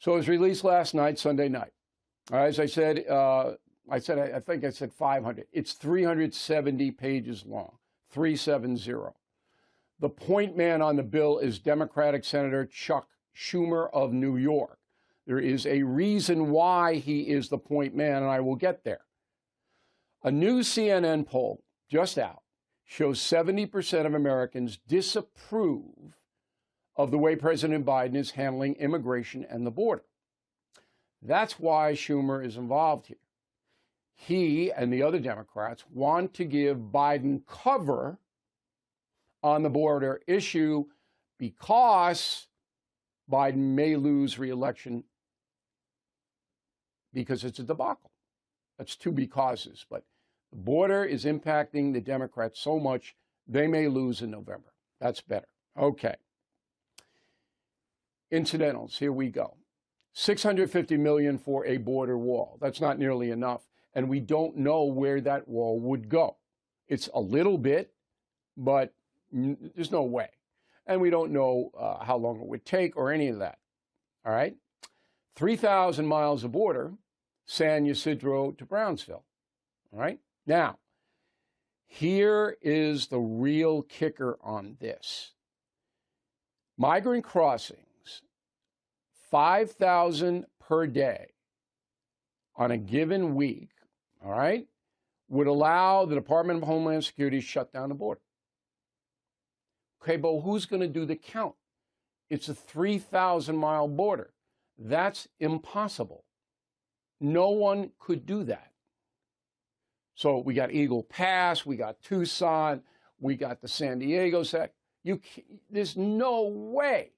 So it was released last night, Sunday night. As I said, I think I said 500. It's 370 pages long, 370. The point man on the bill is Democratic Senator Chuck Schumer of New York. There is a reason why he is the point man, and I will get there. A new CNN poll just out shows 70% of Americans disapprove of the way President Biden is handling immigration and the border. That's why Schumer is involved here. He and the other Democrats want to give Biden cover on the border issue because Biden may lose re-election because it's a debacle. That's two becauses, but the border is impacting the Democrats so much they may lose in November. That's better. Okay. Incidentals, here we go. $650 million for a border wall. That's not nearly enough, and we don't know where that wall would go. It's a little bit, but there's no way. And we don't know how long it would take or any of that. All right? 3,000 miles of border, San Ysidro to Brownsville. All right? Now, here is the real kicker on this. Migrant crossings, 5,000 per day on a given week, all right, would allow the Department of Homeland Security to shut down the border. Okay, but who's going to do the count? It's a 3,000-mile border. That's impossible. No one could do that. So we got Eagle Pass, we got Tucson, we got the San Diego sec. There's no way.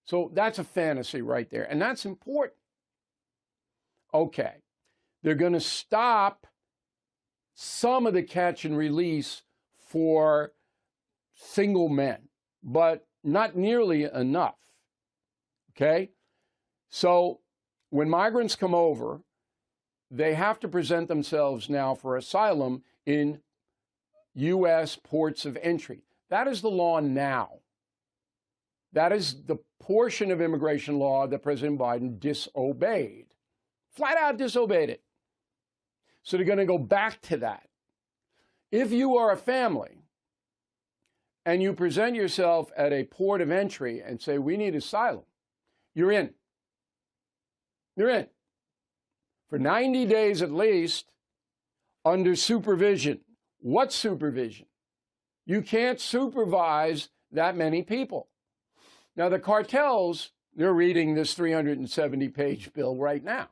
So that's a fantasy right there, and that's important. Okay, they're going to stop some of the catch and release for single men, but not nearly enough. Okay, so when migrants come over, they have to present themselves now for asylum in U.S. ports of entry. That is the law now. That is the portion of immigration law that President Biden disobeyed. Flat out disobeyed it. So they're going to go back to that. If you are a family and you present yourself at a port of entry and say, we need asylum, you're in. You're in. For 90 days at least, under supervision. What supervision? You can't supervise that many people. Now, the cartels, they're reading this 370-page bill right now.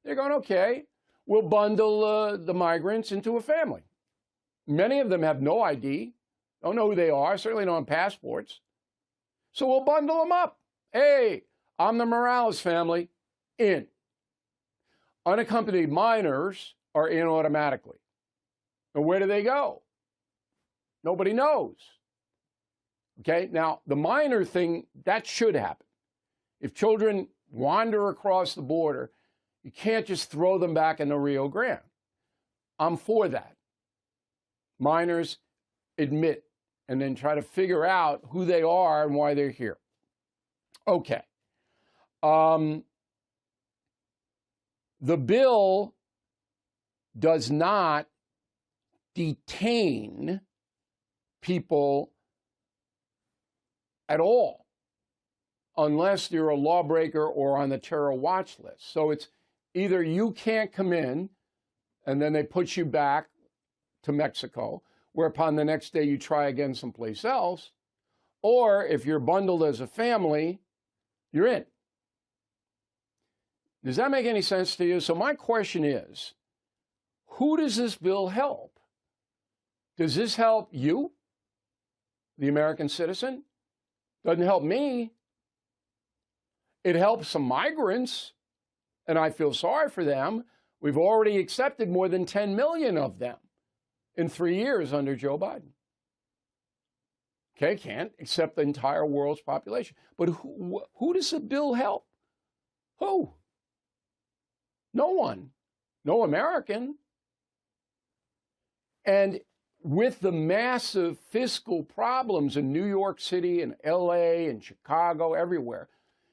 They're going, okay, we'll bundle the migrants into a family. Many of them have no ID, don't know who they are, certainly don't have passports. So we'll bundle them up. Hey, I'm the Morales family, in. Unaccompanied minors are in automatically. And where do they go? Nobody knows. Okay, now the minor thing, that should happen. If children wander across the border, you can't just throw them back in the Rio Grande. I'm for that. Minors admit and then try to figure out who they are and why they're here. Okay. The bill does not detain people at all, unless you're a lawbreaker or on the terror watch list. So it's either you can't come in, and then they put you back to Mexico, whereupon the next day you try again someplace else, or if you're bundled as a family, you're in. Does that make any sense to you? So my question is, who does this bill help? Does this help you, the American citizen? Doesn't help me. It helps some migrants, and I feel sorry for them. We've already accepted more than 10 million of them in 3 years under Joe Biden. Okay, can't accept the entire world's population. But who does the bill help? Who? No one. No American. And with the massive fiscal problems in New York City and LA and Chicago, everywhere,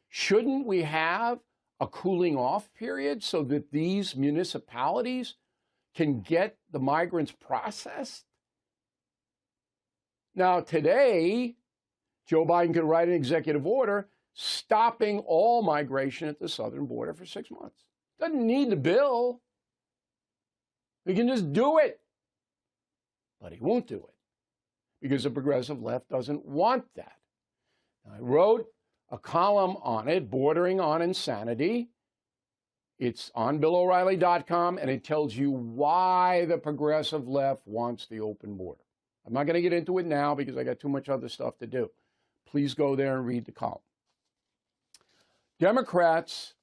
Shouldn't we have a cooling off period so that these municipalities can get the migrants processed? Now, today, Joe Biden could write an executive order stopping all migration at the southern border for 6 months. Doesn't need the bill. He can just do it. But he won't do it because the progressive left doesn't want that. I wrote a column on it, bordering on insanity. It's on BillO'Reilly.com, and it tells you why the progressive left wants the open border. I'm not going to get into it now because I got too much other stuff to do. Please go there and read the column. Democrats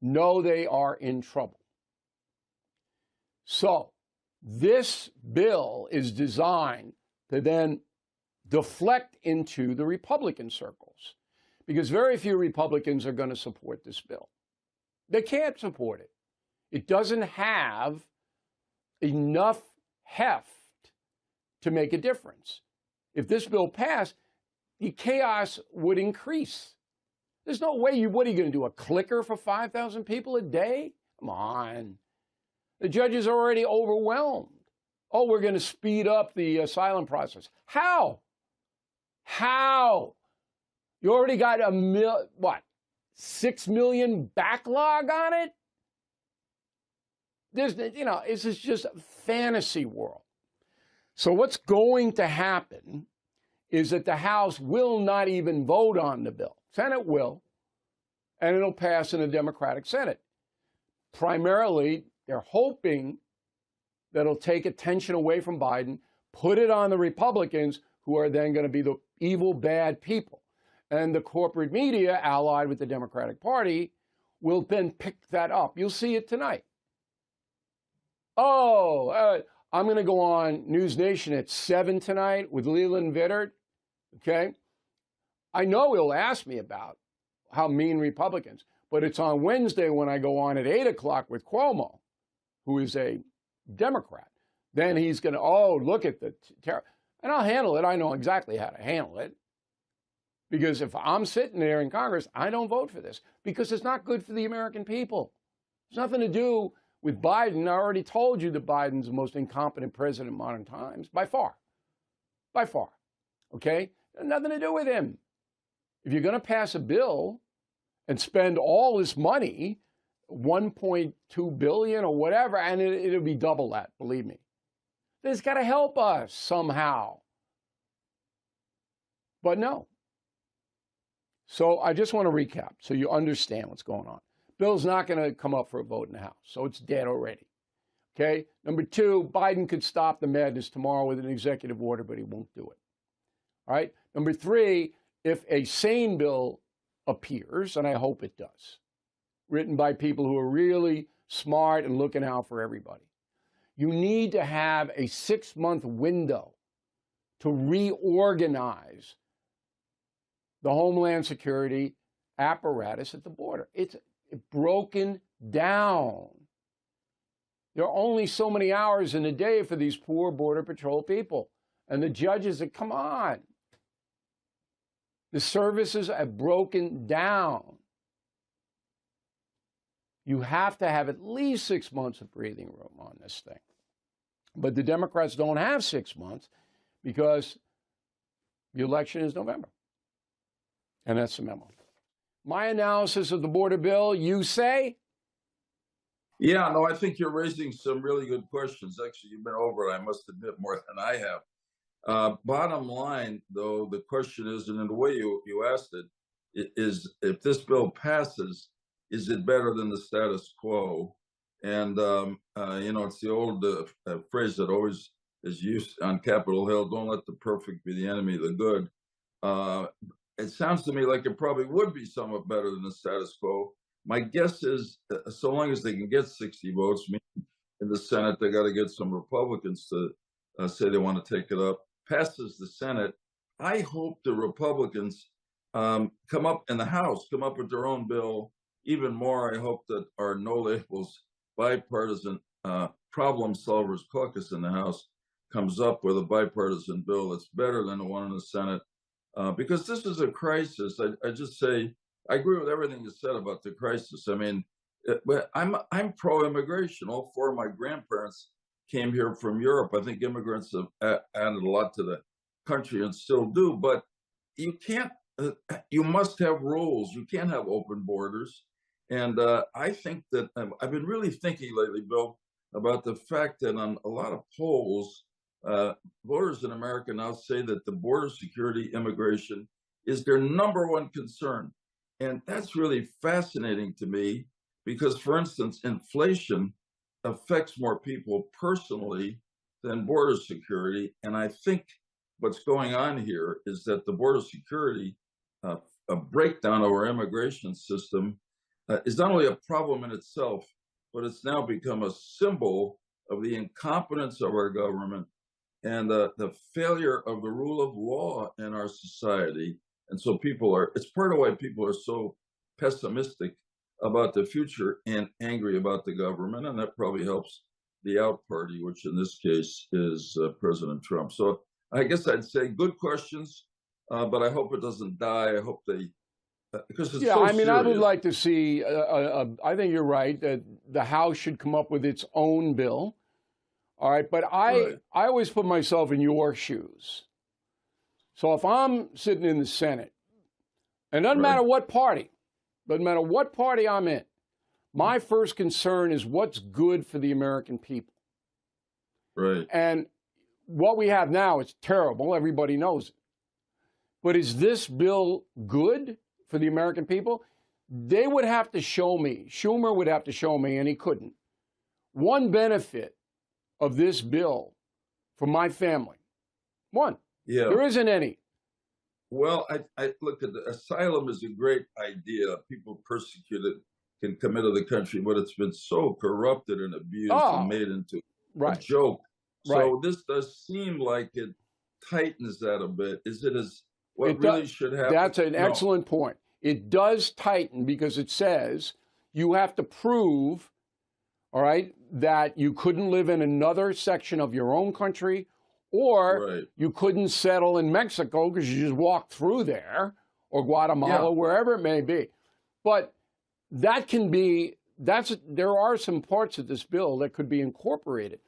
know they are in trouble. So this bill is designed to then deflect into the Republican circles because very few Republicans are going to support this bill. They can't support it. It doesn't have enough heft to make a difference. If this bill passed, the chaos would increase. There's no way what are you going to do, a clicker for 5,000 people a day? Come on. The judges are already overwhelmed. Oh, we're going to speed up the asylum process. How? How? You already got 6 million backlog on it? This is just a fantasy world. So what's going to happen is that the House will not even vote on the bill. Senate will, and it'll pass in a Democratic Senate. Primarily, they're hoping that it'll take attention away from Biden, put it on the Republicans, who are then going to be the evil, bad people. And the corporate media, allied with the Democratic Party, will then pick that up. You'll see it tonight. I'm going to go on News Nation at 7 tonight with Leland Vittert, okay? I know he'll ask me about how mean Republicans, but it's on Wednesday when I go on at 8 o'clock with Cuomo, who is a Democrat. Then he's going to, look at the terror. And I'll handle it. I know exactly how to handle it. Because if I'm sitting there in Congress, I don't vote for this because it's not good for the American people. It's nothing to do with Biden. I already told you that Biden's the most incompetent president in modern times, by far. By far. Okay? Nothing to do with him. If you're going to pass a bill and spend all this money, $1.2 billion or whatever, and it'll be double that, believe me. It's got to help us somehow. But no. So I just want to recap so you understand what's going on. Bill's not going to come up for a vote in the House, so it's dead already. Okay? Number two, Biden could stop the madness tomorrow with an executive order, but he won't do it. All right? Number three, if a sane bill appears, and I hope it does, written by people who are really smart and looking out for everybody, you need to have a 6-month window to reorganize the Homeland Security apparatus at the border. It's broken down. There are only so many hours in a day for these poor Border Patrol people. And the judges say, come on. The services have broken down. You have to have at least 6 months of breathing room on this thing. But the Democrats don't have 6 months because the election is November. And that's the memo. My analysis of the border bill, you say? Yeah, no, I think you're raising some really good questions. Actually, you've been over it, I must admit, more than I have. Bottom line, though, the question is, and in the way you asked it, is if this bill passes, is it better than the status quo? And, it's the old phrase that always is used on Capitol Hill, don't let the perfect be the enemy of the good. It sounds to me like it probably would be somewhat better than the status quo. My guess is, so long as they can get 60 votes, in the Senate, they got to get some Republicans to say they want to take it up. Passes the Senate. I hope the Republicans come up in the House, come up with their own bill. Even more, I hope that our no labels bipartisan problem solvers caucus in the House comes up with a bipartisan bill that's better than the one in the Senate. Because this is a crisis. I just say I agree with everything you said about the crisis. I mean, but I'm pro-immigration. All four of my grandparents came here from Europe. I think immigrants have added a lot to the country and still do. But you can't. You must have rules. You can't have open borders. And I think that I've been really thinking lately, Bill, about the fact that on a lot of polls, voters in America now say that the border security, immigration, is their number one concern. And that's really fascinating to me because, for instance, inflation affects more people personally than border security. And I think what's going on here is that the border security, uh, a breakdown of our immigration system, is not only a problem in itself, but it's now become a symbol of the incompetence of our government and the failure of the rule of law in our society. And so it's part of why people are so pessimistic about the future and angry about the government. And that probably helps the out party, which in this case is President Trump. So I guess I'd say good questions, but I hope it doesn't die. I hope because it's Yeah, so I mean, I would serious. like to see, I think you're right, that the House should come up with its own bill. All right. But Right. I always put myself in your shoes. So if I'm sitting in the Senate, and it doesn't matter Right. what party, doesn't matter what party I'm in, my first concern is what's good for the American people. Right. And what we have now is terrible. Everybody knows it. But is this bill good for the American people? They would have to show me, Schumer would have to show me, and he couldn't, one benefit of this bill for my family. One. Yeah. There isn't any. Well, I look at the asylum is a great idea. People persecuted can come into the country, but it's been so corrupted and abused and Oh, made into a right, joke. right. So this does seem like it tightens that a bit. Is it as what It does. really should happen? That's an No. excellent point. It does tighten because it says you have to prove, all right, that you couldn't live in another section of your own country, or Right. you couldn't settle in Mexico because you just walked through there, or Guatemala, Yeah. wherever it may be. But that can be, there are some parts of this bill that could be incorporated.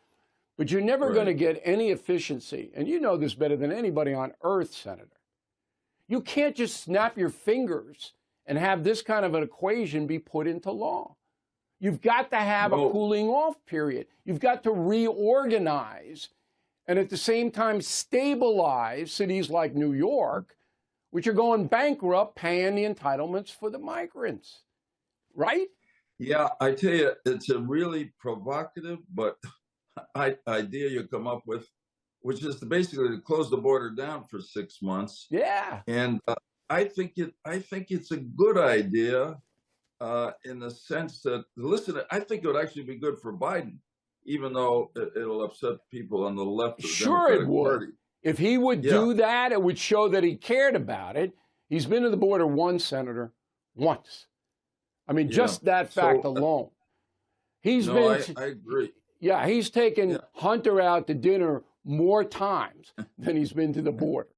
But you're never going to Right. get any efficiency. And you know this better than anybody on earth, Senator. You can't just snap your fingers and have this kind of an equation be put into law. You've got to have a No. cooling off period. You've got to reorganize and at the same time stabilize cities like New York, which are going bankrupt paying the entitlements for the migrants. Right? Yeah, I tell you, it's a really provocative but idea you come up with, which is basically to close the border down for 6 months. Yeah. And I think it's a good idea in the sense that, listen, I think it would actually be good for Biden, even though it'll upset people on the left of the Sure it Democratic would. Party. If he would Yeah. do that, it would show that he cared about it. He's been to the border once, Senator, once. I mean, Yeah. just that fact So, alone. He's no, been, I agree. yeah, he's taken Yeah. Hunter out to dinner more times than he's been to the border.